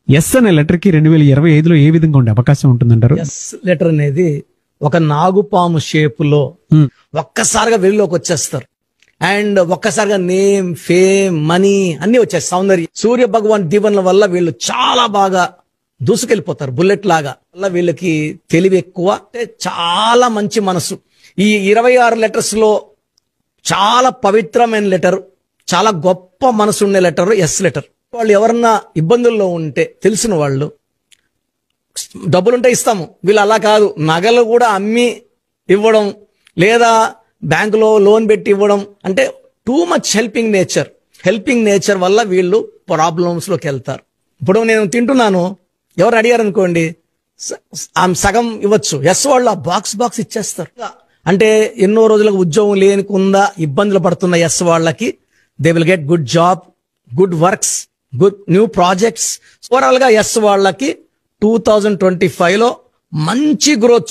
Yes అనే letter కి 2025లో ఏ విధంగా ఉండే అవకాశం ఉంటుందంటారు? ఎస్ లెటర్ అనేది ఒక నాగుపాము షేపులో ఒక్కసారిగా వెలుగులోకి వచ్చేస్తారు. అండ్ ఒక్కసారిగా నేమ్, ఫేమ్, మనీ అన్ని వచ్చేస్తాయి. సౌందర్యం, సూర్య భగవాన్ దీవెనల వల్ల వీళ్ళు చాలా బాగా దూసుకెళ్ళిపోతారు. బుల్లెట్ లాగా. వల్ల వీళ్ళకి తెలివి ఎక్కువ, చాలా మంచి మనసు. ఈ 26 లెటర్స్ లో చాలా పవిత్రమైన లెటర్, చాలా గొప్ప మనసు ఉండే లెటర్ ఎస్ లెటర్. వాళ్ళు ఎవరన్నా ఇబ్బందుల్లో ఉంటే తెలిసిన వాళ్ళు, డబ్బులుంటే ఇస్తాము, వీళ్ళు అలా కాదు, నగలు కూడా అమ్మి ఇవ్వడం లేదా బ్యాంకులో లోన్ పెట్టి ఇవ్వడం, అంటే టూ మచ్ హెల్పింగ్ నేచర్ వల్ల వీళ్ళు ప్రాబ్లమ్స్ లోకి వెళ్తారు. ఇప్పుడు నేను తింటున్నాను, ఎవరు అడిగారు అనుకోండి, సగం ఇవ్వచ్చు, ఎస్ వాళ్ళు ఆ బాక్స్ ఇచ్చేస్తారు. అంటే ఎన్నో రోజులకు ఉద్యోగం లేనికుండా ఇబ్బందులు పడుతున్న ఎస్ వాళ్ళకి they will get good job, good works, good new projects. Overall గా ఎస్ వాళ్ళకి 2025లో మంచి గ్రోత్.